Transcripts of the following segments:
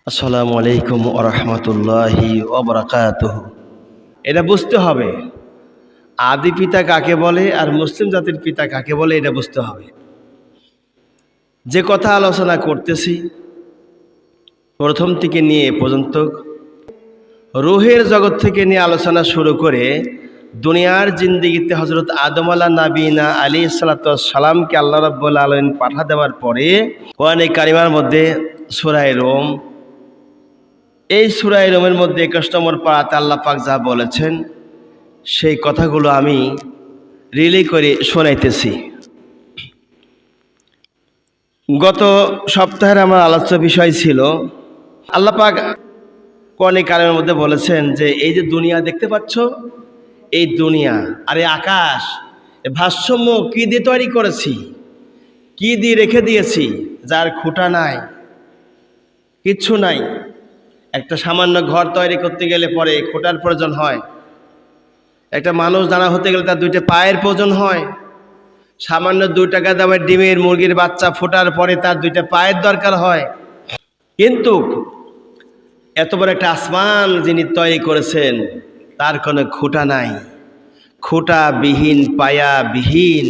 আসসালামু আলাইকুম ওয়া রাহমাতুল্লাহি ওয়া বারাকাতুহু। এটা বুঝতে হবে আদি পিতা কাকে বলে আর মুসলিম জাতির পিতা কাকে বলে, এটা বুঝতে হবে। যে কথা আলোচনা করতেছি প্রথম থেকে নিয়ে এ পর্যন্ত রূহের জগৎ থেকে নিয়ে আলোচনা শুরু করে দুনিয়ার জিন্দেগিতে হযরত আদম নবীনা আলাইহিস সালাতু ওয়াস সালামকে আল্লাহ রাব্বুল আলামিন পাঠা দেওয়ার পরে কোরআনে কারিমার মধ্যে সূরা রূম, এই সূরা রূমের মধ্যে 21 নম্বর পারাতে আল্লাহ পাক যা বলেছেন সেই কথাগুলো আমি রিলে করে শোনাইতেছি। গত সপ্তাহের আমার আলোচ্য বিষয় ছিল আল্লাহ পাক কোরআনে কারিমের মধ্যে বলেছেন যে এই যে দুনিয়া দেখতে পাচ্ছ, এই দুনিয়া আর এই আকাশ, এ ভারসাম্য কি দিয়ে তৈরি করেছি, কি দিয়ে রেখে দিয়েছি, যার খুঁটা নাই, কিচ্ছু নাই। একটা সামান্য ঘর তৈরি করতে গেলে পরে খুঁটার প্রয়োজন হয়। একটা মানুষ দাঁড়া হতে গেলে তার দুইটা পায়ের প্রয়োজন হয়। সামান্য 2 টাকা দামের ডিমের মুরগির বাচ্চা ফোটার পরে তার 2টা পায়ের দরকার হয়। কিন্তু এত বড় একটা আসমান যিনি তৈরি করেছেন তার কোনো খুঁটা নাই, খুঁটা বিহীন, পায়া বিহীন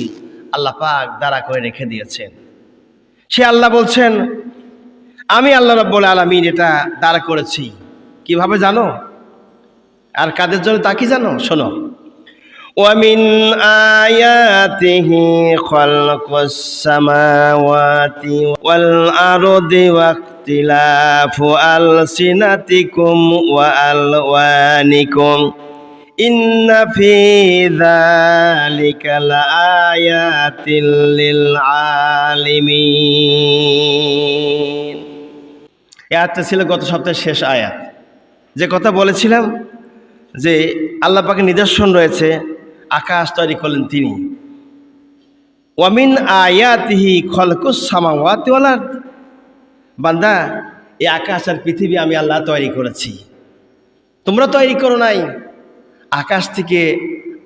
আল্লাহ পাক দাঁড়া করে রেখে দিয়েছেন। সে আল্লাহ বলছেন আমি আল্লাহ রাব্বুল আলামিন এটা দাঁড়া করেছি। কিভাবে জানো? আর কাদের জন্য তা কি জানো? শোনো। ওয়ামিন আয়াতিহি খালকুস সামাওয়াতি ওয়াল আরদি ওয়াক্তিলাফু আলসিনাতিকুম ওয়া আলওয়ানিকুম ইন্না ফি যালিকা লাআয়াতিল লিল আলিমিন। এই আয়াতটা ছিল গত সপ্তাহের শেষ আয়াত। যে কথা বলেছিলাম যে আল্লাহ পাকের নিদর্শন রয়েছে, আকাশ তৈরি করলেন তিনি। ওয়ামিন আয়াতিহি খালকুস সামাওয়াতি ওয়াল আরদ। বান্দা, এই আকাশ আর পৃথিবী আমি আল্লাহ তৈরি করেছি, তোমরা তৈরি করো নাই। আকাশ থেকে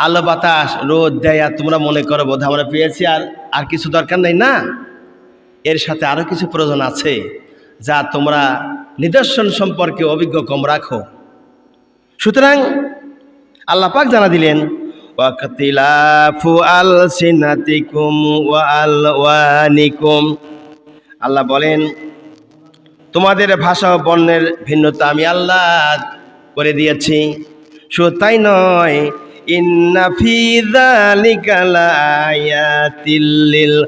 আলো বাতাস রোদ দেয় আর তোমরা মনে করো বোধহয় আমরা পেয়েছি, আর কিছু দরকার নাই। না, এর সাথে আরো কিছু প্রয়োজন আছে যা তোমরা নিদর্শন সম্পর্কে অভিজ্ঞ কম রাখো। সুতরাং আল্লাহ পাক জানা দিলেন ওয়াক্তিলাফু আলসিনাতিকুম ওয়া আলওয়ানিকুম। আল্লাহ বলেন তোমাদের ভাষা ও বর্ণের ভিন্নতা আমি আল্লাহ করে দিয়েছি। শুধু তাই নয়, ইন্না ফি যালিকা লাআয়াতিল লিল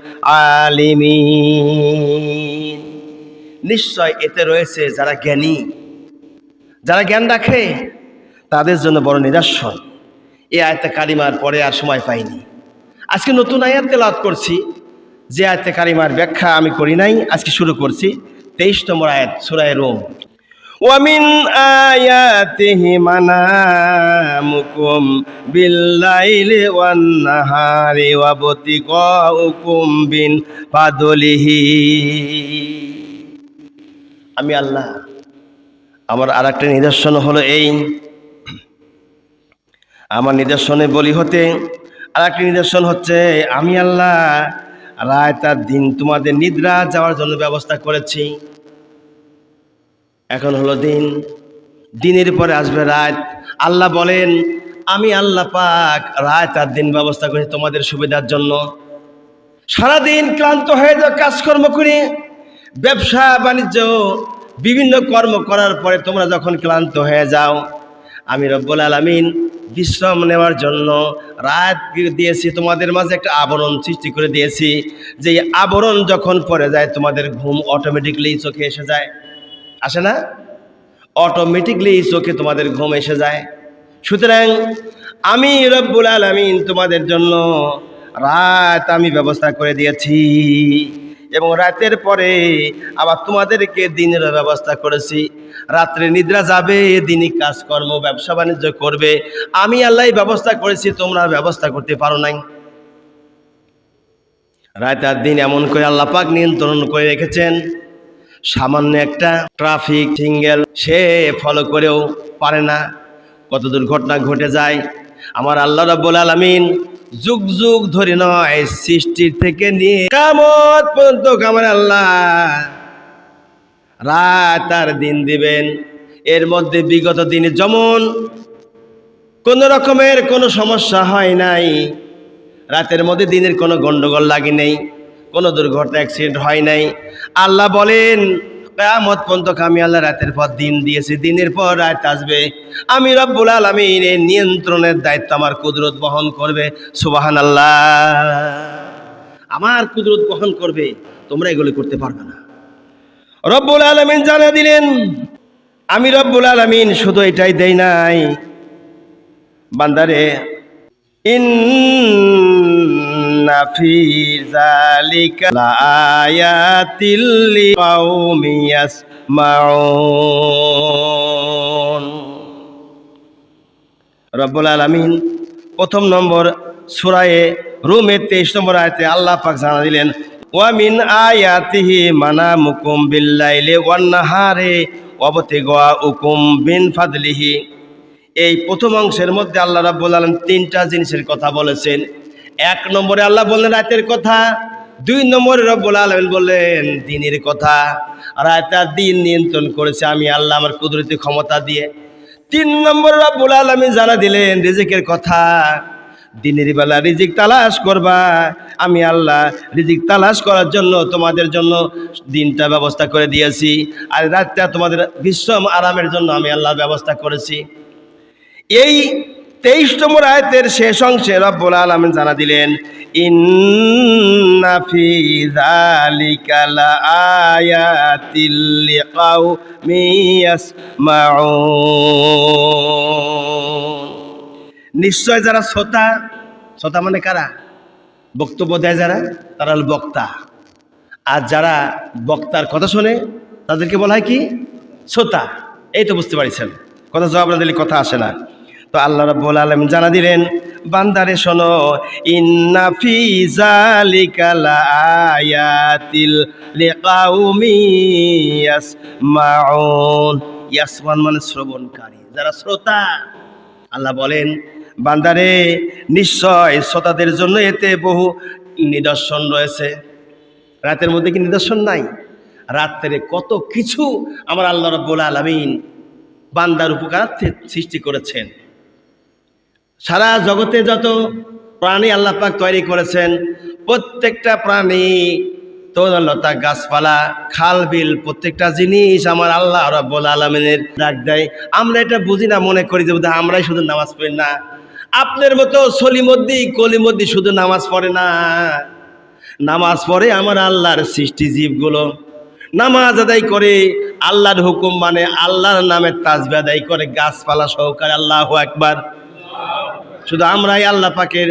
আলিমিন। নিশ্চয় এতে রয়েছে যারা জ্ঞানী, যারা জ্ঞান রাখে তাদের জন্য বড় নিদর্শন। এই আয়াতে কারিমার পরে আর সময় পাইনি। আজকে নতুন আয়াত তেলাওয়াত করছি, যে আয়াতে কারিমার ব্যাখ্যা আমি করি নাই, আজকে শুরু করছি 23 নম্বর আয়াত সূরা রূম। ওয়ামিন আয়াতিহি মানামুকুম বিল্লাইলি ওয়ান নাহারি ওয়াবতিকাউকুম বিন ফাদলিহি। আমি আল্লাহ, আমার আর একটা নিদর্শন হলো এই, আমার নিদর্শনে বলি হতে আর একটা নিদর্শন হচ্ছে আমি আল্লাহ রাত আর দিন তোমাদের নিদ্রা যাওয়ার জন্য ব্যবস্থা করেছি। এখন হলো দিন, দিনের পরে আসবে রাত। আল্লাহ বলেন আমি আল্লাহ পাক রাত আর দিন ব্যবস্থা করেছি তোমাদের সুবিধার জন্য। সারাদিন ক্লান্ত হয়ে যাও কাজকর্ম করে, ব্যবসা বাণিজ্য বিভিন্ন কর্ম করার পরে তোমরা যখন ক্লান্ত হয়ে যাও, আমি রব্বুল আলামিন বিশ্রাম নেওয়ার জন্য রাত দিয়েছি, তোমাদের মাঝে একটা আবরণ সৃষ্টি করে দিয়েছি। যে আবরণ যখন পড়ে যায় তোমাদের ঘুম অটোমেটিকলি চোখে এসে যায়, আসে না? অটোমেটিকলি চোখে তোমাদের ঘুম এসে যায়। সুতরাং আমি রব্বুল আলামিন তোমাদের জন্য রাত আমি ব্যবস্থা করে দিয়েছি, এবং রাতের পরে আবার তোমাদেরকে দিনের ব্যবস্থা করেছি। রাত্রে নিদ্রা যাবে, দিনই কাজকর্ম ব্যবসা বাণিজ্য করবে। আমি আল্লাহ ব্যবস্থা করেছি, তোমরা ব্যবস্থা করতে পারো নাই। রাত আর দিন এমন করে আল্লাহ পাক নিয়ন্ত্রণ করে রেখেছেন, সামান্য একটা ট্রাফিক সিগন্যাল সে ফলো করেও পারে না, কত দুর্ঘটনা ঘটে যায়। আমার আল্লাহ রাব্বুল আলামিন যুগ যুগ ধরে নয়, সৃষ্টির থেকে নিয়ে কিয়ামত পর্যন্ত আমার আল্লাহ রাত আর দিন দিবেন। এর মধ্যে বিগত দিনে যেমন কোন রকমের কোনো সমস্যা হয় নাই, রাতের মধ্যে দিনের কোনো গন্ডগোল লাগে নেই, কোনো দুর্ঘটনা অ্যাক্সিডেন্ট হয় নাই। আল্লাহ বলেন কিয়ামত পর্যন্ত আমি আল্লাহ রাতের পর দিন দিয়েছি, দিনের পর রাত আসবে। আমি রব্বুল আলামিন এর নিয়ন্ত্রণের দায়িত্ব আমার কুদরত বহন করবে। সুবহানাল্লাহ। আমার কুদরত বহন করবে, তোমরা এগুলি করতে পারবে না। রব্বুল আলামিন জানিয়ে দিলেন, আমি রব্বুল আলামিন শুধু এটাই দেই নাই বান্দারে, ইন্না ফি যালিকা লাআয়াতিল লিকাউমি ইয়াসমাউন। রব্বুল আলামিন প্রথম নম্বর সূরায়ে রুমের 23 নম্বর আয়াতে আল্লাহ পাক জানা দিলেন, ওয়া মিন আয়াতিহি মানামুকুম বিল্লাইলি ওয়ান নাহারে ওয়াবতিগাউকুম বিন ফাদলিহি। এই প্রথম অংশের মধ্যে আল্লাহ রাব্বুল আলামিন তিনটা জিনিসের কথা বলেছেন। এক নম্বরে আল্লাহ বললেন রাতের কথা, দুই নম্বরে রব্বুল আলামিন বললেন দিনের কথা। রাত আর দিন নিয়ন্ত্রণ করেছে আমি আল্লাহ আমার কুদরতি ক্ষমতা দিয়ে। তিন নম্বরে রব্বুল আলামিন জানা দিলেন রিজিকের কথা। দিনের বেলা রিজিক তালাশ করবা, আমি আল্লাহ রিজিক তালাশ করার জন্য তোমাদের জন্য দিনটা ব্যবস্থা করে দিয়েছি, আর রাতটা তোমাদের বিশ্রাম আরামের জন্য আমি আল্লাহ ব্যবস্থা করেছি। এই 23 নম্বর আয়াতের শেষ অংশে রব্বুল আলামিন জানা দিলেন, ইন্না ফি যালিকা লাআয়াতিল লিকাউমি ইয়াসমাউন। নিশ্চয় যারা শ্রোতা, শ্রোতা মানে কারা? বক্তব্য দেয় যারা, তারা হল বক্তা। আর যারা বক্তার কথা শোনে তাদেরকে বলা হয় কি? শ্রোতা। এই তো বুঝতে পারছেন, কথা জবাব না দিলে কথা আসে না। তো আল্লাহ রাব্বুল আলামিন জানা দিলেন, বান্দারে শোনো, ইন্না ফি যালিকা লাআয়াতিল লিকাউমি ইয়াসমাউন। ইয়াসমান মানে শ্রবণকারী, যারা শ্রোতা। আল্লাহ বলেন বান্দারে নিশ্চয় শ্রোতাদের জন্য এতে বহু নিদর্শন রয়েছে। রাতের মধ্যে কি নিদর্শন নাই? রাত্রে কত কিছু আমার আল্লাহ রাব্বুল আলামিন বান্দার উপকারার্থে সৃষ্টি করেছেন। সারা জগতে যত প্রাণী আল্লাহ পাক তৈরি করেছেন, প্রত্যেকটা প্রাণী, তরুলতা, গাছপালা, খাল বিল, প্রত্যেকটা জিনিস আমার আল্লাহ রাব্বুল আলামিনের ডাক দেয়। আমরা এটা বুঝি না, মনে করি যে বোধহয় আমরাই শুধু নামাজ পড়ি। না, আপনার মতো সলিমদ্দি কলিমদ্দি শুধু নামাজ পড়ে না, নামাজ পড়ে আমার আল্লাহর সৃষ্টি জীবগুলো। নামাজ আদায় করে, আল্লাহর হুকুম মানে, আল্লাহর নামে তাসবিহ আদায় করে গাছপালা সহকারে। আল্লাহু আকবার। শুধু আমরাই আল্লাহ পাকের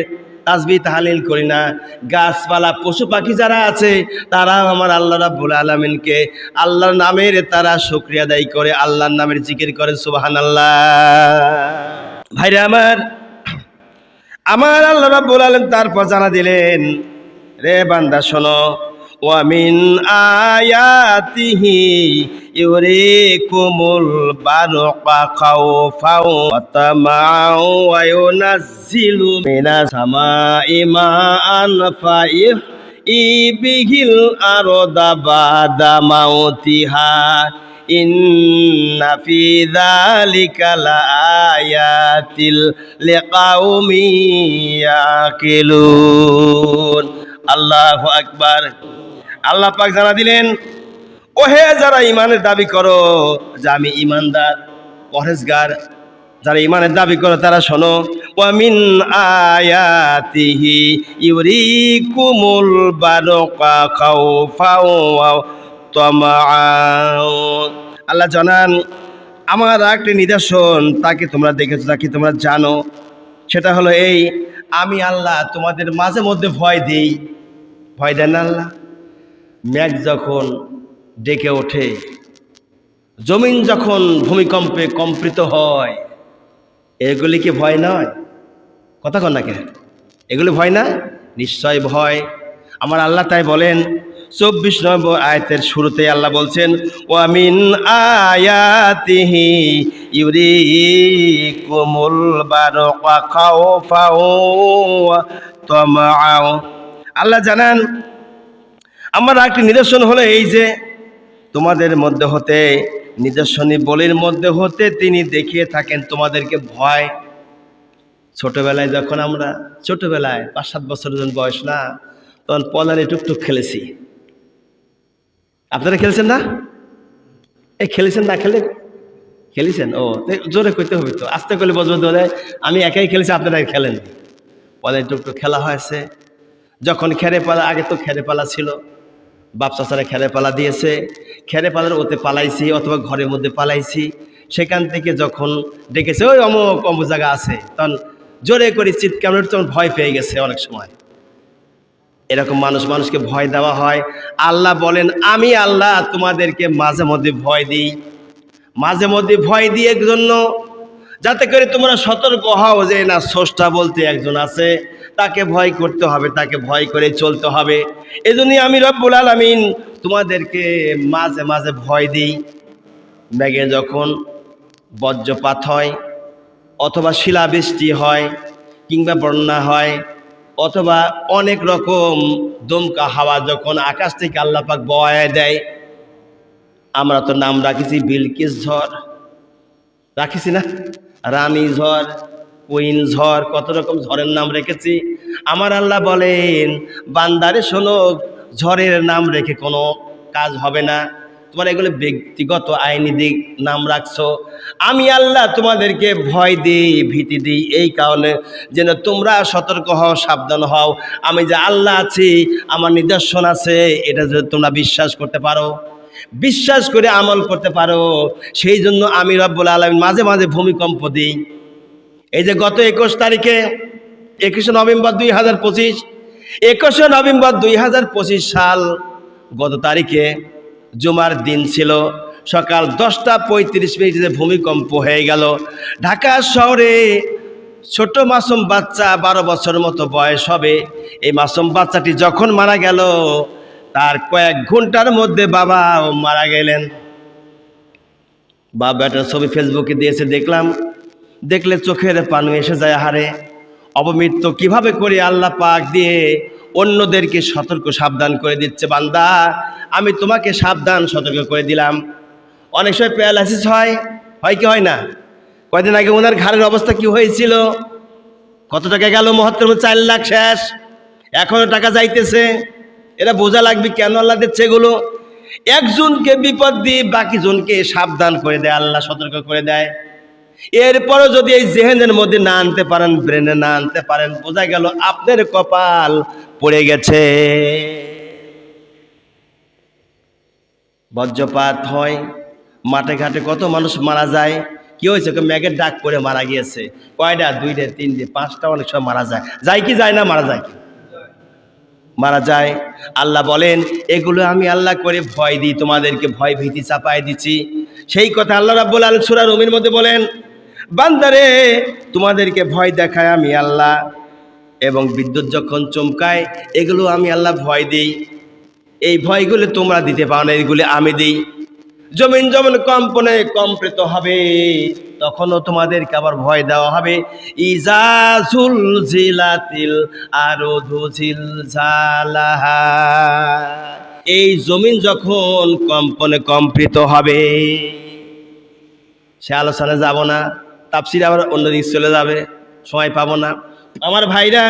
তাসবিহ তাহলিল করি না, গাছপালা পশু পাখি যারা আছে তারাও আমার আল্লাহ রাব্বুল আলামিনকে আল্লাহর নামের তারা শুকরিয়া আদায় করে, আল্লাহর নামের জিকির করে। সুবহানাল্লাহ। ভাইরা আমার, আমার আল্লাহ রাব্বুল আলামিন তারপর জানা দিলেন, রে বান্দা শোনো, ওয়া মিন আয়াতিহি ইউরিকুমুল বারকা খাওফাও ওয়া তামাআও ওয়া ইউনাজ্জিলু মিনাস সামাই মাআন ফাইহ্যিবিহিল আরদা বাদা মাউতিহা ইন্না ফি যালিকা লাআয়াতিল লিকাউমি ইয়াকিলুন। আল্লাহু আকবার। আল্লাহ পাক জানা দিলেন, ওহে যারা ইমানের দাবি করো যে আমি ইমানদার পরহেজগার, যারা ইমানের দাবি করো তারা শোনো, ওয়া মিন আয়াতিহি ইউরিকুমুল বারকা খাওফাও ওয়া তামাআও। আল্লাহ জানান আমার একটি নিদর্শন, তাকে তোমরা দেখেছো, তাকে তোমরা জানো, সেটা হলো এই, আমি আল্লাহ তোমাদের মাঝে মধ্যে ভয় দিই। ভয় দেন না আল্লাহ? মেঘ যখন ডেকে ওঠে, জমিন যখন ভূমিকম্পে কম্পিত হয়, এগুলি কি ভয় নয়? কথা কন না কেন? এগুলি ভয় না? নিশ্চয় ভয় আমার আল্লাহ। তাই বলেন 24 নম্বর আয়াতের শুরুতে আল্লাহ বলছেন, ওয়া মিন আয়াতিহি ইউরিকুমুল বারকা খাওফাও ওয়া তামাআও। আল্লাহ জানান আমার একটি নিদর্শন হলো এই যে তোমাদের মধ্যে হতে নিদর্শনী বলির মধ্যে হতে তিনি দেখিয়ে থাকেন তোমাদেরকে ভয়। ছোটবেলায় যখন আমরা ছোটবেলায় 5-7 বছরের যখন বয়স না, তখন পলানে টুকটুক খেলেছি। আপনারা খেলছেন না? এই খেলেছেন না? খেলেছেন? ও জোরে কইতে হবে তো, আস্তে করলে বজবজ ধরে আমি একাই খেলেছি, আপনারা খেলেন। পলানে টুকটুক খেলা হয়েছে। যখন খেরে পালা, আগে তো খেরে পালা ছিল, বাপ চাচারা খেরে পালা দিয়েছে, খেরে পালার ওতে পালাইছি অথবা ঘরের মধ্যে পালাইছি। সেখান থেকে যখন ডেকেছে ওই অমুক অমুক জায়গা আছে, তখন জোরে করে চিৎকার, তখন ভয় পেয়ে গেছে অনেক সময়। এরকম মানুষকে ভয় দেওয়া হয়। আল্লাহ বলেন আমি আল্লাহ তোমাদেরকে মাঝে মধ্যে ভয় দিই, মাঝে মধ্যে ভয় দিয়ে জন্য যাতে করে তোমরা সতর্ক হও যে না, স্রষ্টা বলতে একজন আছে, তাকে ভয় করতে হবে, তাকে ভয় করে চলতে হবে। এজন্যই আমি রব্বুল আলামিন তোমাদেরকে মাঝে মাঝে ভয় দিই। মেঘে যখন বজ্রপাত হয় অথবা শিলাবৃষ্টি হয় কিংবা বন্যা হয় অথবা অনেক রকম দমকা হাওয়া যখন আকাশ থেকে আল্লাহ পাক বয়ে দেয়, আমরা তো নাম রাখিছি বিলকিস ঝড়, রাখিছি না? রানী ঝড়, কুইন ঝড়, কত রকম ঝড়ের নাম রেখেছি। আমার আল্লাহ বলেন বান্দারে শোনো, ঝড়ের নাম রেখে কোনো কাজ হবে না, তোমার এগুলো ব্যক্তিগত আইনি দিক নাম রাখছো। আমি আল্লাহ তোমাদেরকে ভয় দিই, ভীতি দিই এই কারণে যেন তোমরা সতর্ক হও, সাবধান হও। আমি যে আল্লাহ আছি, আমার নিদর্শন আছে, এটা যদি তোমরা বিশ্বাস করতে পারো, বিশ্বাস করে আমল করতে পারো, সেই জন্য আমি রব্বুল আলামিন মাঝে মাঝে ভূমিকম্প দিই। এই যে গত 21 তারিখে 21 নভেম্বর 2025, 21 নভেম্বর 2025 সাল গত তারিখে জুমার দিন ছিল, সকাল 10:35 ভূমিকম্প হয়ে গেল। ঢাকা শহরে ছোট মাসুম বাচ্চা 12 বছর মতো বয়স হবে, এই মাসুম বাচ্চাটি যখন মারা গেল তার কয়েক ঘন্টার মধ্যে বাবাও মারা গেলেন। বাবাটার ছবি ফেসবুকে দিয়েছে, দেখলাম, দেখলে চোখের পানি এসে যায়। হারে অপমৃত্যু কিভাবে করে আল্লাহ পাক দিয়ে অন্যদেরকে সতর্ক সাবধান করে দিচ্ছে। বান্দা আমি তোমাকে সাবধান সতর্ক করে দিলাম। অনেক সময় প্যারালাইসিস হয় কি হয় না? কয়দিন আগে ওনার ঘাড়ের অবস্থা কি হয়েছিল? কত টাকা গেল মহত্তর? 4 লাখ শেষ, এখনো টাকা যাইতেছে। এরা বোঝা লাগবে কেন আল্লাহ দিচ্ছে এগুলো। একজনকে বিপদ দিয়ে বাকি জনকে সাবধান করে দেয়, আল্লাহ সতর্ক করে দেয়। এরপরও যদি এই জেহেনের মধ্যে না আনতে পারেন, ব্রেনে না আনতে পারেন, বোঝা গেল আপনার কপাল পড়ে গেছে। বজ্রপাত হয়, মাঠে ঘাটে কত মানুষ মারা যায়। কি হয়েছে? মেঘের ডাক পড়ে মারা গিয়েছে। কয়টা? 2টা, 3টে, 5টা, অনেক সময় মারা যায়। যায় কি যায় না? মারা যায় কি? মারা যায়। আল্লাহ বলেন এগুলো আমি আল্লাহ করে ভয় দিই, তোমাদেরকে ভয় ভীতি চাপায় দিচ্ছি। সেই কথা আল্লাহ রাব্বুল আলামিন সূরা রুমের মধ্যে বলেন, বান্দারে তোমাদেরকে ভয় দেখায় আমি আল্লাহ, এবং বিদ্যুৎ যখন চমকায় এগুলো আমি আল্লাহ ভয় দিই। এই ভয়গুলো তোমরা দিতে পারো না, এইগুলি আমি দিই। জমিন কম্পনে কম্পিত হবে, তখনও তোমাদেরকে আবার ভয় দেওয়া হবে। ইজা জুলজিলাতিল আরদু জিলজালাহা, এই জমিন যখন কম্পনে কম্পিত হবে। সে আলোচনা যাব না, তাফসীর আবার অন্যদিকে চলে যাবে, সময় পাবো না। আমার ভাইরা,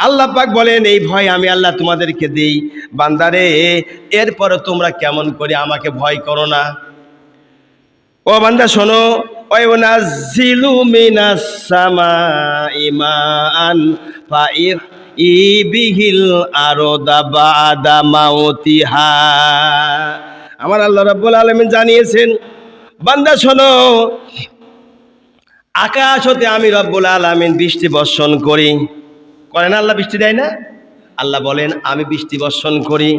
আল্লাহ পাক বলেন এই ভয় আমি আল্লাহ তোমাদেরকে দিই। বান্দারে এরপরে তোমরা কেমন করে আমাকে ভয় করো না? ও বান্দা শোনো, ওয়ানাজিলু মিনাস সামাই মান ফাইবিহিল আরদা বাদা মাউতিহা। আমার আল্লাহ রাব্বুল আলামিন জানিয়েছেন, বান্দা শোনো, আকাশ হতে আমি রব্বুল আলামিন বৃষ্টি বর্ষণ করি। করেন আল্লাহ? বৃষ্টি দেয় না? আল্লাহ বলেন আমি বৃষ্টি বর্ষণ করি,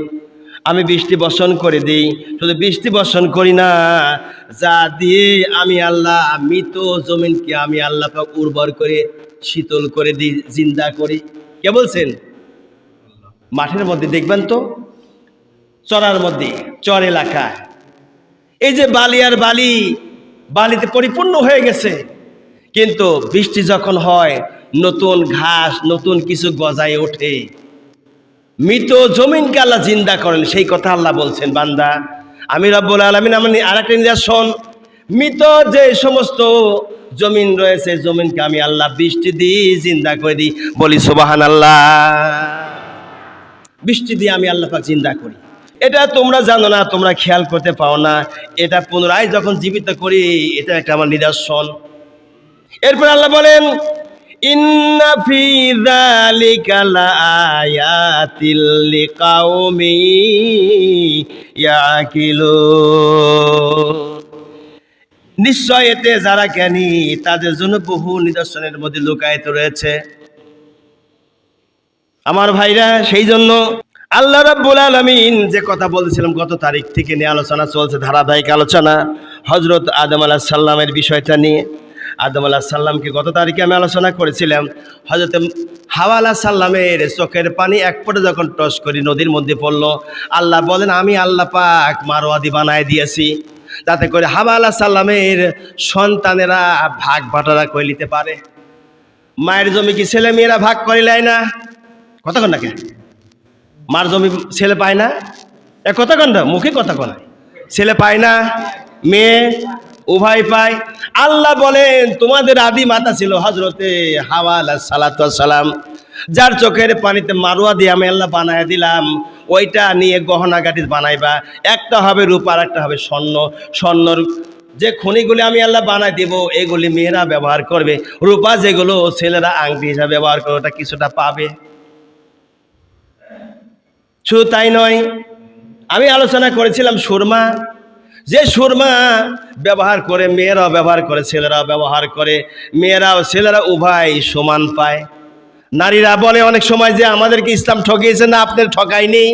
আমি বৃষ্টি বর্ষণ করে দিই। শুধু বৃষ্টি বর্ষণ করি না, যা দিয়ে আমি আল্লাহ মৃত জমিনকে আমি আল্লাহ পাক উর্বর করে শীতল করে দিই, জিন্দা করি। কে বলছেন? মাঠের মধ্যে দেখবেন তো, চরার মধ্যে, চর এলাকা, এই যে বালি আর বালি, বালিতে পরিপূর্ণ হয়ে গেছে, কিন্তু বৃষ্টি যখন হয় নতুন ঘাস, নতুন কিছু গজায় ওঠে। মৃত জমিনকে আল্লাহ জিন্দা করেন, সেই কথা আল্লাহ বলছেন। বান্দা আমি রব্বুল আলামিন আমার আরেকটা নিদর্শন, মৃত যে সমস্ত জমিন রয়েছে, জমিনকে আমি আল্লাহ বৃষ্টি দিয়ে জিন্দা করে দিই। বলি সুবহানাল্লাহ। বৃষ্টি দিয়ে আমি আল্লাহ পাক জিন্দা করি। এটা তোমরা জানো না, তোমরা খেয়াল করতে পাও না। এটা পুনরায় যখন জীবিত করি, এটা একটা আমার নিদর্শন। এরপর আল্লাহ বলেন, ইন্না ফি যালিকা লাআয়াতিল লিকাউমিন ইয়াকিলুন। নিশ্চয় এতে যারা জ্ঞানী তাদের জন্য বহু নিদর্শনের মধ্যে লুকায়িত রয়েছে। আমার ভাইরা, সেই জন্য আল্লাহ রাব্বুল আলামিন যে কথা বলছিলাম গত তারিখ থেকে নিয়ে আলোচনা চলছে, ধারাবাহিক আলোচনা হযরত আদম আলাইহিস সালামের বিষয়টা নিয়ে। আদম আলাইহিস সালামকে গত তারিখে আমি আলোচনা করেছিলাম। হযরত হাওয়া আলাইহিস সালামের চোখের পানি এক ফোঁটা যখন টস করে নদীর মধ্যে পড়লো, আল্লাহ বলেন আমি আল্লাহ পাক মারওয়াদি বানায় দিয়েছি, যাতে করে হাওয়া আলাইহিস সালামের সন্তানেরা ভাগ বাটোয়ারা করে নিতে পারে। মায়ের জমি কি ছেলে মেয়েরা ভাগ করে নেয় না? কথা কন না কে? মার জমি ছেলে পায় না? এ কথা কন না, মুখে কথা কন। ছেলে পায় না, মেয়ে উভয় পায়। আল্লাহ বলেন তোমাদের আদি মাতা ছিল হযরতে হাওয়া আলাইহিস সালাতু ওয়াস সালাম, যার চোখের পানিতে মারওয়া দিয়ে আমি আল্লাহ বানায় দিলাম। ওইটা নিয়ে গহনা গাটি বানাইবা, একটা হবে রূপা আর একটা হবে স্বর্ণ। স্বর্ণর যে খনিগুলি আমি আল্লাহ বানাই দেব, এগুলি মেয়েরা ব্যবহার করবে। রূপা যেগুলো ছেলেরা আংটি হিসাবে ব্যবহার করবে, ওটা কিছুটা পাবে। শুধু তাই নয়, আমি আলোচনা করেছিলাম সুরমা, যে সুরমা ব্যবহার করে মেয়েরাও ব্যবহার করে, ছেলেরাও ব্যবহার করে। মেয়েরাও ছেলেরা উভয় সমান পায়। নারীরা বলে অনেক সময় যে আমাদেরকে ইসলাম ঠকিয়েছে। না, আপনার ঠকায়নি।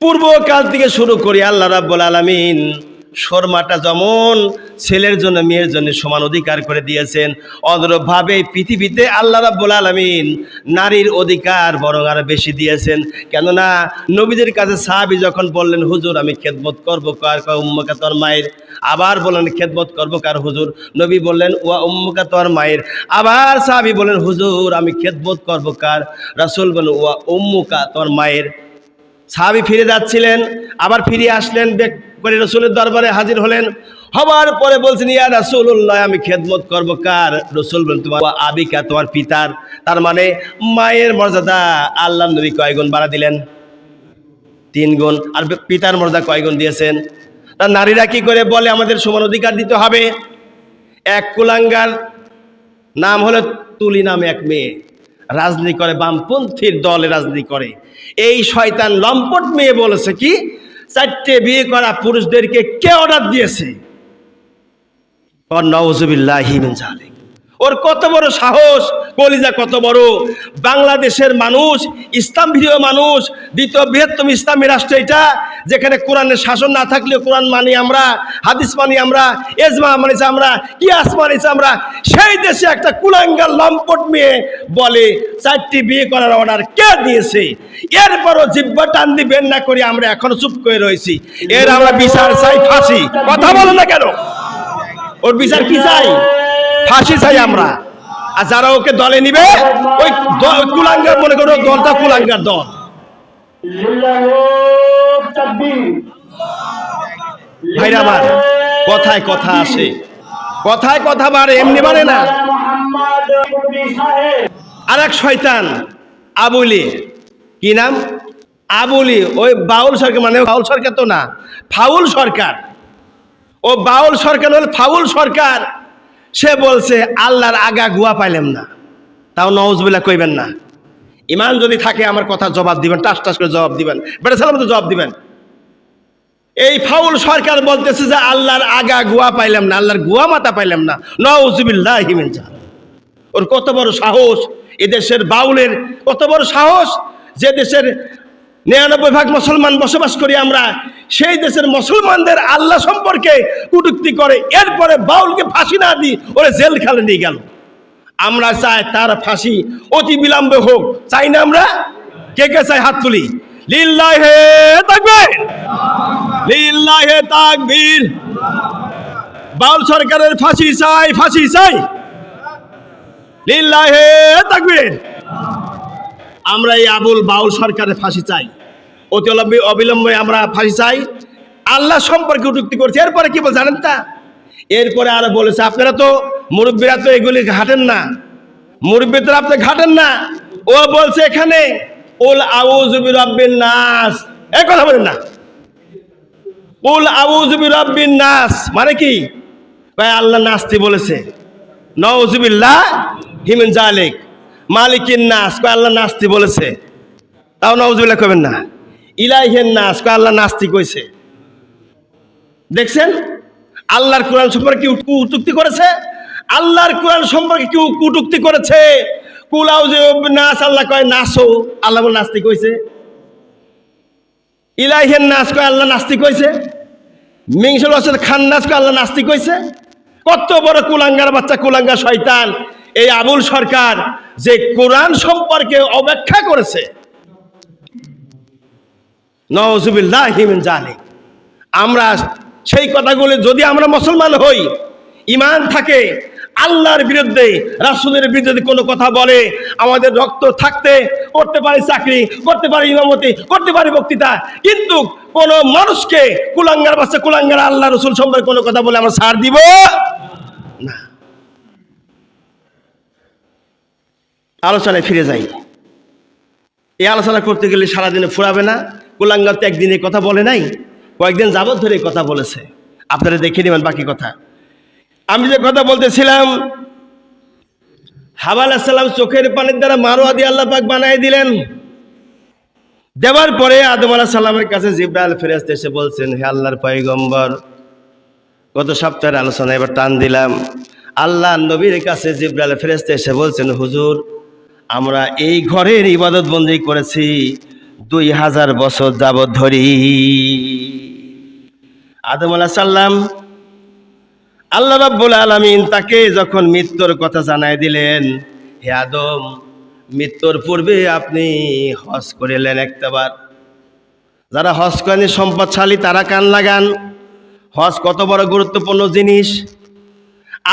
পূর্বকাল থেকে শুরু করি আল্লাহ রাব্বুল আলামিন শর্মাটা যেমন ছেলের জন্য মেয়ের জন্য সমান অধিকার করে দিয়েছেন, অনুরূপভাবে পৃথিবীতে আল্লাহ রাব্বুল আলামিন নারীর অধিকার বরং আরো বেশি দিয়েছেন। কেননা নবীদের কাছে সাহাবী যখন বললেন হুজুর আমি খেদমত করবো কার, উম্মুকা তোর মায়ের। আবার বললেন খেদমত করবো কার হুজুর? নবী বললেন ওয়া উম্মুকা তোর মায়ের। আবার সাহাবী বললেন হুজুর আমি খেদমত করবো কার? রাসূল বললেন ওয়া উম্মুকা তোর মায়ের। সাহাবী ফিরে যাচ্ছিলেন, আবার ফিরে আসলেন, বেক করে রাসূলের দরবারে হাজির হলেন। হবার পরে বলছেন ইয়া রাসূলুল্লাহ আমি খেদমত করবো কার? রাসূল বলেন তোমার আবিকা, তোমার পিতার। তার মানে মায়ের মর্যাদা আল্লাহর নবী কয় গুণ বাড়া দিলেন? 3 গুণ। আর পিতার মর্যাদা কয় গুণ দিয়েছেন? তার নারীরা কি করে বলে আমাদের সমান অধিকার দিতে হবে? এক কুলাঙ্গার নাম হলো তুলি নামে এক মেয়ে, রাজনীতি করে, বামপন্থীর দলে রাজনীতি করে। এই শয়তান লম্পট মেয়ে বলেছে কি 4টে বিয়ে করা পুরুষদেরকে কে অর্ডার দিয়েছে? নাউযুবিল্লাহি মিন যালিক। ওর কত বড় সাহস, কলিজা কত বড়! বাংলাদেশের মানুষ ইসলাম প্রিয় মানুষ, দ্বিতীয় বৃহত্তম ইসলামী রাষ্ট্র এটা, যেখানে কোরআনের শাসন না থাকলেও কোরআন মানি আমরা, হাদিস মানি আমরা, এজমা মানিছি আমরা, কিয়াস মানিছি আমরা। সেই দেশে একটা কুলাঙ্গার লম্পট মেয়ে বলে 4টি বিয়ে করার অর্ডার কে দিয়েছে? এরপরও জিহ্বা টান দিবেন না করে আমরা এখনো চুপ করে রয়েছি। এর আমরা বিচার চাই, ফাঁসি। কথা বলো না কেন? ওর বিচার কি চাই? ফাঁসি চাই আমরা। আর যারা ওকে দলে নিবে ওই কুলাঙ্গার, মনে করো দলটা কুলাঙ্গার দল। ভাইরা আমার, কথায় কথা আসে, কথায় কথা বাড়ে, এমনি বাড়ে না। আর এক শয়তান আবুলি, কি নাম? আবুলি। ওই বাউল সরকার, মানে বাউল সরকার তো না, ফাউল সরকার। ও বাউল সরকার হল ফাউল সরকার। সে বলছে আল্লাহর আগা গুয়া পাইলাম না। তাও নাউজুবিল্লাহ কইবেন না। ইমান যদি থাকে আমার কথা জবাব দিবেন, টাস টাস করে জবাব দিবেন, বেটা সালাম তো জবাব দিবেন। এই ফাউল সরকার বলতেছে যে আল্লাহর আগা গুয়া পাইলাম না, আল্লাহর গুয়া মাথা পাইলাম না। নাউজুবিল্লাহি মিন যালিক। ওর কত বড় সাহস! এদেশের বাউলের কত বড় সাহস! যে দেশের 99% মুসলমান বসবাস করি আমরা, সেই দেশের মুসলমানদের আল্লাহ সম্পর্কে কটূক্তি করে, এরপরে বাউলকে ফাঁসি না দিয়ে ওরে জেলখানে নিয়ে গেল। আমরা চাই তার ফাঁসি অতি বিলম্বে হোক, চাই না আমরা? কে কে চাই? হাত তুলি। লিল্লাহে তাকবীর, লিল্লাহে তাকবীর। বাউল সরকারের ফাঁসি চাই, ফাঁসি চাই। লিল্লাহে তাকবীর। আমরা এই আবুল বাউল সরকারের ফাঁসি চাই, অতি অবিলম্বে আমরা ফাঁসি চাই। আল্লাহ সম্পর্কে কটূক্তি করছে। এরপরে কি বল জানেন তা? এরপরে আরো বলেছে, আপনারা তো মুরব্বীরা তো এগুলি ঘাটেন না, মুরব্বীরা আপনি ঘাটেন না। ও বলছে এখানে উল আউযু বিরাব্বিন নাস, এই কথা বলেন না। উল আউযু বিরাব্বিন নাস মানে কি? ভাই আল্লাহ নাস্তি বলেছে, নাউযুবিল্লাহ হিমিন জালিক। মালিকিন নাস কয় আল্লাহ নাস্তি বলেছে, তাও নাউযুবিল্লাহ কবেন না। ইলাইহিন নাস কয় আল্লাহ নাস্তি কইছে। দেখছেন আল্লাহর কোরআন সম্পর্কে কি কটূক্তি করেছে? আল্লাহর কোরআন সম্পর্কে কি কটূক্তি করেছে? কুল আউযু বিরাব্বিন নাস আল্লাহ কয় নাসো, আল্লাহ বলে নাস্তি কইছে। ইলাইহিন নাস কয় আল্লাহ নাস্তি কইছে। মিংসুল ওয়াসিল খান্নাস কয় আল্লাহ নাস্তি কইছে। কত বড় কুলাঙ্গার বাচ্চা, কুলাঙ্গার শয়তান এই আবুল সরকার, যে কোরআন সম্পর্কে অব্যাখ্যা করেছে। নাউযুবিল্লাহি মিন জালিক। আমরা সেই কথাগুলো যদি আমরা মুসলমান হই, ঈমান থাকে, আল্লাহর বিরুদ্ধে রাসূলের বিরুদ্ধে কোনো কথা বলে, আমাদের রক্ত থাকতে করতে পারে চাকরি, করতে পারে ইমামতি, করতে পারে বক্তৃতা, কিন্তু কোন মানুষকে কুলাঙ্গার বাচ্চা, কুলাঙ্গার আল্লাহ রাসূল সম্পর্কে কোনো কথা বলে আমরা ছাড় দিব না। আলোচনায় ফিরে যাই। এই আলোচনা করতে গেলে সারাদিনে ফুরাবে না। কুলাঙ্গার তো একদিনে কথা বলে নাই, কয়েকদিন যাবত ধরে কথা বলেছে। আপনারা দেখে নেবেন বাকি কথা। আমি যে কথা বলতেছিলাম, হাওয়া আলাইহিস সালাম চোখের পানির দ্বারা মারোয়া দিয়ে আল্লাহ পাক বানাই দিলেন। দেওয়ার পরে আদম আলাইহিস সালামের কাছে জিবরাইল ফেরেশতা এসে বলছেন, হে আল্লাহর পয়গম্বর, গত সপ্তাহের আলোচনা এবার টান দিলাম। আল্লাহ নবীর কাছে জিবরাইল ফেরেশতা এসে বলছেন, হুজুর আমরা এই ঘরের ইবাদত বন্দেগী করেছি 2000 বছর যাবত ধরি। আদম আলাইহিস সালাম, আল্লাহ রাব্বুল আলামিন তাকে যখন মৃত্যুর কথা জানাই দিলেন, হে আদম মৃত্যুর পূর্বে আপনি হজ করিলেন একটাবার। যারা হজ করেনি সম্পদশালী তারা কান লাগান, হজ কত বড় গুরুত্বপূর্ণ জিনিস।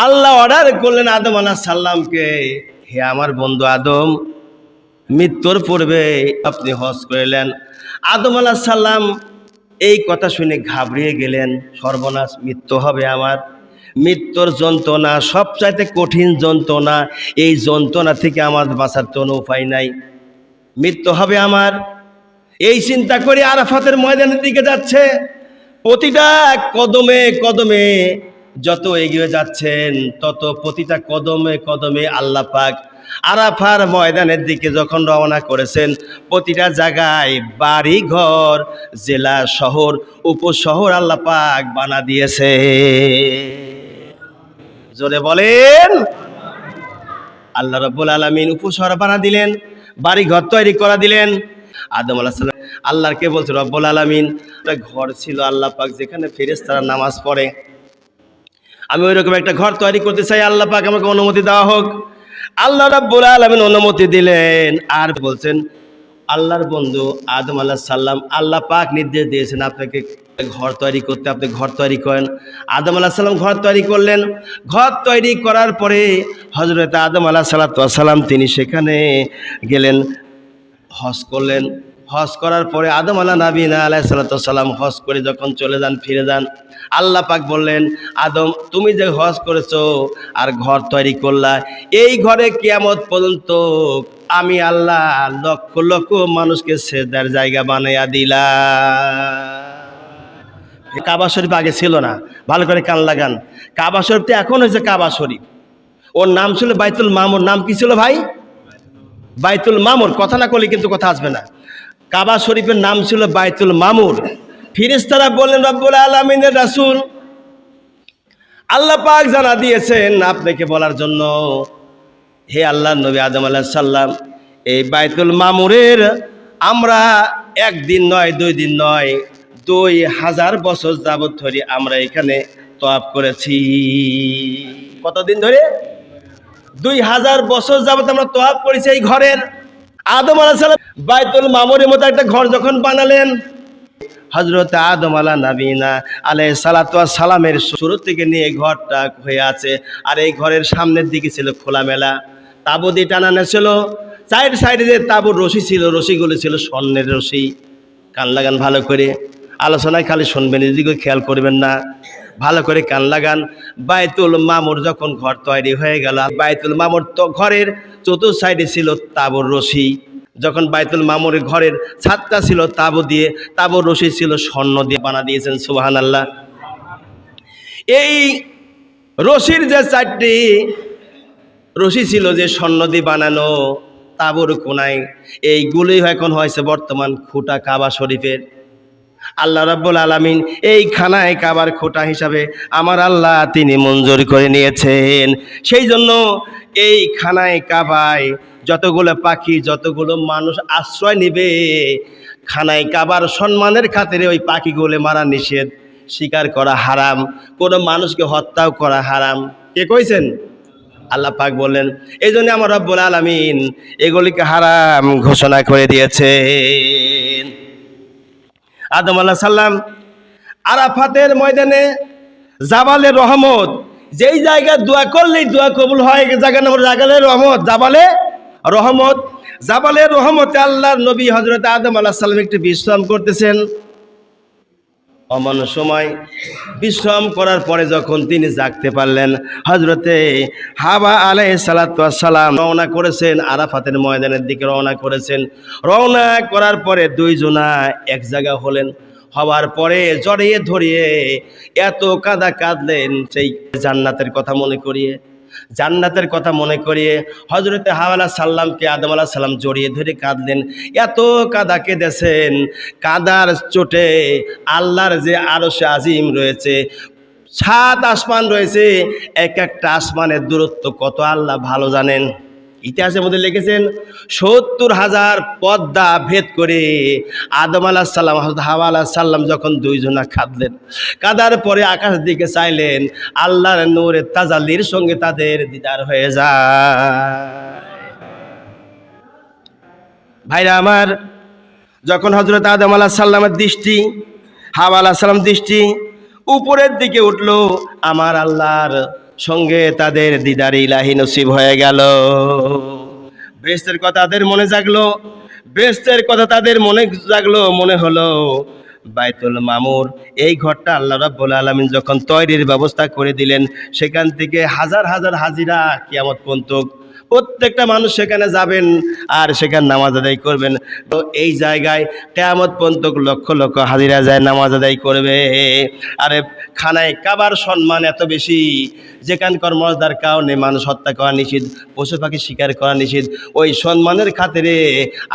আল্লাহ অর্ডার করলেন আদম আলাইহিস সালামকে, হে আমার বন্ধু আদম মৃত্যুর পূর্বে আপনি হজ করিলেন। আদম আলাইহিস সালাম এই কথা শুনে ঘাবড়িয়ে গেলেন, সর্বনাশ, মৃত্যু হবে আমার। মৃত্যুর যন্ত্রণা সবচাইতে কঠিন যন্ত্রণা, এই যন্ত্রণা থেকে আমার বাঁচার কোনো উপায় নাই, মৃত্যু হবে আমার। এই চিন্তা করে আরাফাতের ময়দানের দিকে যাচ্ছে। প্রতিটা কদমে কদমে যত এগিয়ে যাচ্ছেন, তত প্রতিটা কদমে কদমে আল্লাহ পাক আরাফার ময়দানের দিকে যখন রওনা করেছেন, প্রতিটা জায়গায় বাড়ি ঘর, জেলা, শহর, উপশহর আল্লাহ পাক বানা দিয়েছে। জোরে বলেন, আল্লাহ রাব্বুল আলামিন উপশহর বানা দিলেন, বাড়ি ঘর তৈরি করে দিলেন। আদম আলাইহিস সালাম আল্লাহকে বলছে, রব্বুল আলামিন একটা ঘর ছিল আল্লাহ পাক যেখানে ফেরেশতারা নামাজ পড়ে, আমি ওইরকম একটা ঘর তৈরি করতে চাই, আল্লাহ পাক আমাকে অনুমতি দেওয়া হোক। আল্লাহ রাব্বুল আলামিন অনুমতি দিলেন। আর বলছেন আল্লাহর বন্ধু আদম আলাইহিস সালাম, আল্লাহ পাক নির্দেশ দিয়েছেন আপনাকে ঘর তৈরি করতে, আপনি ঘর তৈরি করেন। আদম আলাইহিস সালাম ঘর তৈরি করলেন। ঘর তৈরি করার পরে হযরত আদম আলাইহিস সালাম তিনি সেখানে গেলেন, হজ করলেন। হজ করার পরে আদম আলাইহিস সালাম হজ করে যখন চলে যান, ফিরে যান, আল্লাহ পাক বললেন, আদম তুমি যে হজ করেছো আর ঘর তৈরি করলা, এই ঘরে কিয়ামত পর্যন্ত আমি আল্লাহ লক্ষ লক্ষ মানুষকে সেজদার জায়গা বানাইয়া দিলাম। কাবা শরীফ আগে ছিল না, ভালো করে কান লাগান। কাবা শরীফ তো এখন হয়েছে কাবা শরীফ। ওর নাম ছিল বাইতুল মামুর। নাম কি ছিল ভাই? বাইতুল মামুর। কথা না করলে কিন্তু কথা আসবে না। কাবা শরীফের নাম ছিল বাইতুল মামুর। ফেরেশতারা বললেন, রব্বুল আলামিনের রাসূল, আল্লাহ পাক জানা দিয়েছেন আপনাকে বলার জন্য, হে আল্লাহর নবী আদম আলাইহিস সালাম, এই বাইতুল মামুরের আমরা একদিন নয়, 2 দিন নয়, 2000 বছর যাবত ধরে আমরা এখানে তওয়াফ করেছি। কতদিন ধরে? 2000 বছর যাবত আমরা তওয়াফ করেছি এই ঘরের। আদম আলাইহিস সালাম বাইতুল মামুরের মতো একটা ঘর যখন বানালেন, হযরত আদম আলাইহিস সালামের শুরু থেকে নিয়ে ঘরটা হয়ে আছে। আর এই ঘরের সামনের দিকে ছিল খোলামেলা, তাঁবু দিয়ে টানানো ছিল। সাইডে যে তাঁবুর রশি ছিল, রশিগুলো ছিল স্বর্ণের রশি। কান লাগান ভালো করে। আলোচনায় খালি শুনবেন, এদিকে খেয়াল করবেন না, ভালো করে কান লাগান। বাইতুল মামুর যখন ঘর তৈরি হয়ে গেল, বাইতুল মামুর তো ঘরের চতুর্থ সাইডে ছিল তাবুর রশি। যখন বাইতুল মামুরের ঘরের ছাদটা ছিল তাবু দিয়ে, তাবুর রশি ছিল স্বর্ণ দিয়ে বানা দিয়েছেন, সুবহানাল্লাহ। এই রশির যে 4টি রশি ছিল যে স্বর্ণ দিয়ে বানানো তাবুর কোনায়, এইগুলোই এখন হয়েছে বর্তমান খুঁটা কাবা শরীফের। আল্লাহ রাব্বুল আলামিন এই খানায় কাবার খুঁটা হিসাবে আমার আল্লাহ তিনি মঞ্জুর করে নিয়েছেন। সেই জন্য এই খানায় কাবায় যতগুলো পাখি, যতগুলো মানুষ আশ্রয় নেবে, খানায় কাবার সম্মানের খাতিরে ওই পাখিগুলো মারা নিষেধ, শিকার করা হারাম, কোনো মানুষকে হত্যাও করা হারাম। কে কইছেন? আল্লাহ পাক বললেন। এই জন্য আমার রব্বুল আলামিন এগুলিকে হারাম ঘোষণা করে দিয়েছেন। আদম আলাইহিস সালাম আরাফাতের ময়দানে জাবালে রহমত, যেই জায়গায় দোয়া করলেই দোয়া কবুল হয়, জায়গার নাম জাবালে রহমত, জাবালে রহমত। জাবালে রহমতে আল্লাহর নবী হযরত আদম আলাইহিস সালাম একটু বিশ্রাম করতেছেন। অমন সময় বিশ্রাম করার পরে যখন তিনি জাগতে পারলেন, হযরতে হাওয়া আলাইহিস সালাতু ওয়াস সালাম রওনা করেছেন, আরাফাতের ময়দানের দিকে রওনা করেছেন। রওনা করার পরে দুইজনা এক জায়গা হলেন। হওয়ার পরে জড়িয়ে ধরিয়ে এত কাঁদা কাঁদলেন, সেই জান্নাতের কথা মনে করিয়ে, জান্নাতের কথা মনে করিয়ে হযরতে হাওয়া আলাইহিস সালামকে আদম আলাইহিস সালাম জড়িয়ে ধরে কাঁদলেন। এত কাঁদা কেঁদেছেন, কাঁদার চোটে আল্লাহর যে আরশে আজিম রয়েছে, 7 আসমান রয়েছে, এক একটা আসমানের দূরত্ব কত আল্লাহ ভালো জানেন। ইতিহাসের মধ্যে লিখেছেন 70,000 পর্দা ভেদ করে আদম আলাইহিস সালাম হাওয়া আলাইহিস সালাম যখন দুইজনা কাঁদলেন, কাঁদার পরে আকাশের দিকে চাইলেন, আল্লাহর নূরের তাজাল্লির সঙ্গে তাদের দিদার হয়ে যায়। ভাইরা আমার, যখন হযরত আদম আলাইহিস সালামের দৃষ্টি, হাওয়া আলাইহিস সালাম দৃষ্টি উপরের দিকে উঠলো, আমার আল্লাহর সঙ্গে তাদের দিদার ইলাহি নসিব হয়ে গেল। বেহেশতের কথা তাদের মনে জাগলো, বেহেশতের কথা তাদের মনে জাগলো। মনে হলো বাইতুল মামুর এই ঘরটা আল্লাহ রাব্বুল আলামিন যখন তৈরির ব্যবস্থা করে দিলেন, সেখান থেকে হাজার হাজার হাজিরা কিয়ামত পর্যন্ত প্রত্যেকটা মানুষ সেখানে যাবেন আর সেখানে নামাজ আদায় করবেন। তো এই জায়গায় কিয়ামত পর্যন্ত লক্ষ লক্ষ হাজিরা যায় নামাজ আদায় করবে। আরে খানায় কাবার সম্মান এত বেশি, যেখানকার মর্যাদার কারণে মানুষ হত্যা করা নিষেধ, পশু পাখি শিকার করা নিষেধ, ওই সম্মানের খাতিরে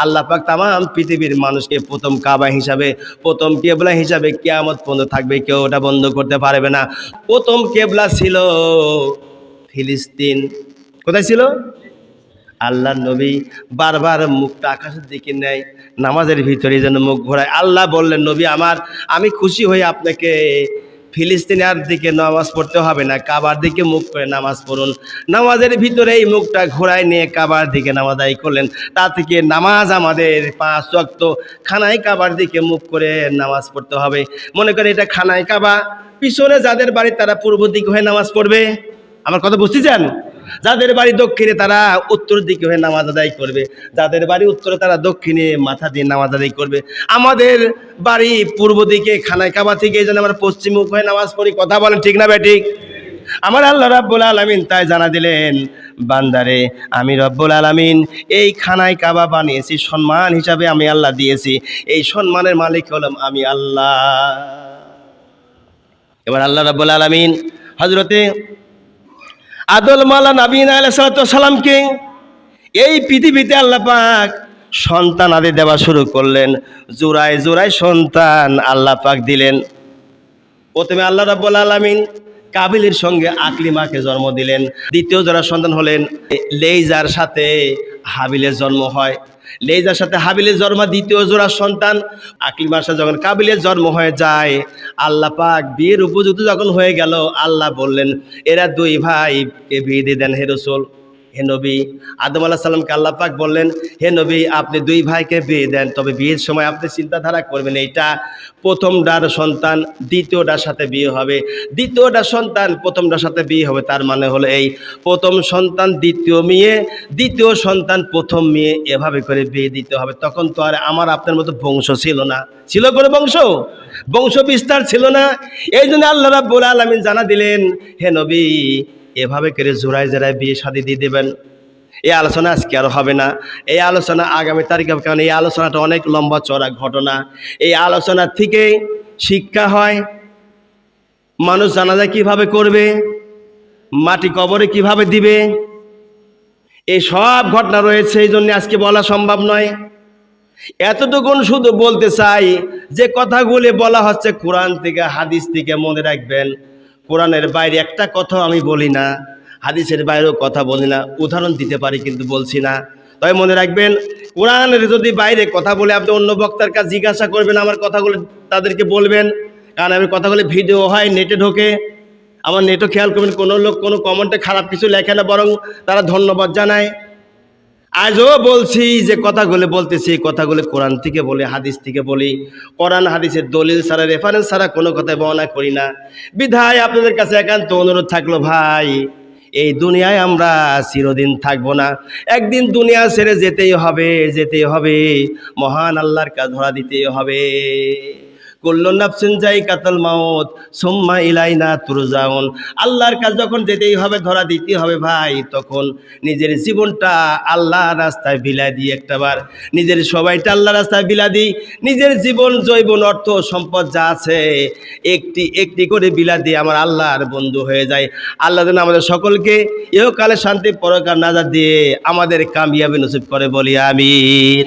আল্লাহ পাক তামাম পৃথিবীর মানুষকে প্রথম কাবা হিসাবে, প্রথম কেবলা হিসাবে কিয়ামত পর্যন্ত থাকবে, কেউ ওটা বন্ধ করতে পারবে না। প্রথম কেবলা ছিল ফিলিস্তিন। কোথায় ছিল? আল্লাহর নবী বারবার মুখটা আকাশের দিকে নেয়, নামাজের ভিতরে যেন মুখ ঘোরায়। আল্লাহ বললেন, নবী আমার, আমি খুশি হয়ে আপনাকে ফিলিস্তিনের দিকে নামাজ পড়তে হবে না, কাবার দিকে মুখ করে নামাজ পড়ুন। নামাজের ভিতরে এই মুখটা ঘোরায় নিয়ে কাবার দিকে নামাজ আদায় করলেন। তা থেকে নামাজ আমাদের 5 ওয়াক্ত খানায় কাবার দিকে মুখ করে নামাজ পড়তে হবে। মনে করেন এটা খানায় কাবা, পিছনে যাদের বাড়ি তারা পূর্ব দিকে হয়ে নামাজ পড়বে। আমার কথা বুঝতে চান? যাদের বাড়ি দক্ষিণে তারা উত্তর দিকে হয়ে নামাজ আদায় করবে, যাদের বাড়ি উত্তরে তারা দক্ষিণে মাথা দিয়ে নামাজ আদায় করবে। আমাদের বাড়ি পূর্ব দিকে, খানায় কাবা থেকে, এই জন্য আমরা পশ্চিমমুখ হয়ে নামাজ পড়ি। কথা বলেন ঠিক না বেঠিক? আমার আল্লাহ রাব্বুল আলামিন তাই জানা দিলেন, বান্দারে আমি রব্বুল আলামিন এই খানায় কাবা বানিয়েছি, সম্মান হিসাবে আমি আল্লাহ দিয়েছি। এই সম্মানের মালিক হলাম আমি আল্লাহ। এবার আল্লাহ রাব্বুল আলামিন হযরতে আদম মাওলা নবীনা আলাইহিস সালামকে এই পৃথিবীতে আল্লাহ পাক সন্তান আদি দেওয়া শুরু করলেন। জোড়ায় জোড়ায় সন্তান আল্লাহ পাক দিলেন। প্রথমে আল্লাহ রাব্বুল আলামিন কাবিলের সঙ্গে আকলিমাকে জন্ম দিলেন। দ্বিতীয় জোড়া সন্তান হলেন লেইজার সাথে হাবিলের জন্ম হয়। লেইজার সাথে হাবিলের জন্ম দ্বিতীয় জোড়া সন্তান। আকলিমার সাথে যখন কাবিলের জন্ম হয়ে যায়, আল্লাহ পাক বিয়ের উপযুক্ত যখন হয়ে গেল, আল্লাহ বললেন এরা 2 ভাইকে বিয়ে দিয়ে দেন হে রাসূল। হে নবী, আদম আলাইহিস সালামকে আল্লাহ পাক বললেন, হে নবী আপনি দুই ভাইকে বিয়ে দেন, তবে বিয়ের সময় আপনি চিন্তাধারা করবেন এইটা প্রথমটার সন্তান দ্বিতীয়টার সাথে বিয়ে হবে, দ্বিতীয়টার সন্তান প্রথমটার সাথে বিয়ে হবে। তার মানে হলো এই প্রথম সন্তান দ্বিতীয় মেয়ে, দ্বিতীয় সন্তান প্রথম মেয়ে, এভাবে করে বিয়ে দিতে হবে। তখন তো আর আমার আপনার মতো বংশ ছিল না, ছিল কোনো বংশ বিস্তার ছিল না। এই জন্য আল্লাহ রাব্বুল আলামিন জানা দিলেন, হে নবী এভাবে করে জোড়ায় জোড়ায় বিয়ে শাদী দিয়ে দেবেন। এই আলোচনা আজকে আর হবে না, এই আলোচনা আগামী তারিখে, কারণ এই আলোচনাটা অনেক লম্বা চড়া ঘটনা। এই আলোচনা থেকে শিক্ষা হয়, মানুষ জানাজা কিভাবে করবে, মাটি কবরে কিভাবে দিবে, এই সব ঘটনা রয়েছে। এই জন্য আজকে বলা সম্ভব নয়। এতটুকুন শুধু বলতে চাই যে কথাগুলি বলা হচ্ছে কোরআন থেকে, হাদিস থেকে, মনে রাখবেন কোরআনের বাইরে একটা কথা আমি বলি না, হাদিসের বাইরেও কথা বলি না। উদাহরণ দিতে পারি কিন্তু বলছি না। তবে মনে রাখবেন, কোরআনের যদি বাইরে কথা বলে আপনি অন্য বক্তার কাছে জিজ্ঞাসা করবেন, আমার কথাগুলো তাদেরকে বলবেন, কারণ আমি কথাগুলো ভিডিও হয়, নেটে ঢোকে। আমার নেটও খেয়াল করবেন, কোনো লোক কোনো কমেন্টে খারাপ কিছু লেখে না, বরং তারা ধন্যবাদ জানায়। আজও বলছি যে কথাগুলো বলতেছি, কথাগুলো কোরআন থেকে বলি, হাদিস থেকে বলি। কোরআন হাদিসের দলিল ছাড়া, রেফারেন্স ছাড়া কোনো কথাই বর্ণনা করি না। বিধায় আপনাদের কাছে একান্ত অনুরোধ থাকলো, ভাই এই দুনিয়ায় আমরা চিরদিন থাকবো না, একদিন দুনিয়া ছেড়ে যেতেই হবে, মহান আল্লাহর কাছে ধরা দিতেই হবে। কুল্লু নাফসিন যায়িকাতুল মাউত সুম্মা ইলাইনা তুরজাউন। আল্লাহর কাছে যখন যেতেই হবে, ধরা দিতেই হবে ভাই, তখন নিজের জীবনটা আল্লাহর রাস্তায় বিলাই দিই, একটাবার নিজের সবাইটা আল্লাহর রাস্তায় বিলাই দিই। নিজের জীবন, জৈবন, অর্থ সম্পদ যা আছে একটি একটি করে বিলাই দিয়ে আমার আল্লাহর বন্ধু হয়ে যায়। আল্লাহ যেন আমাদের সকলকে ইহকালে শান্তি, পরকালে নাজাত দিয়ে আমাদের কামিয়াবি নসিব করে, বলি আমিন।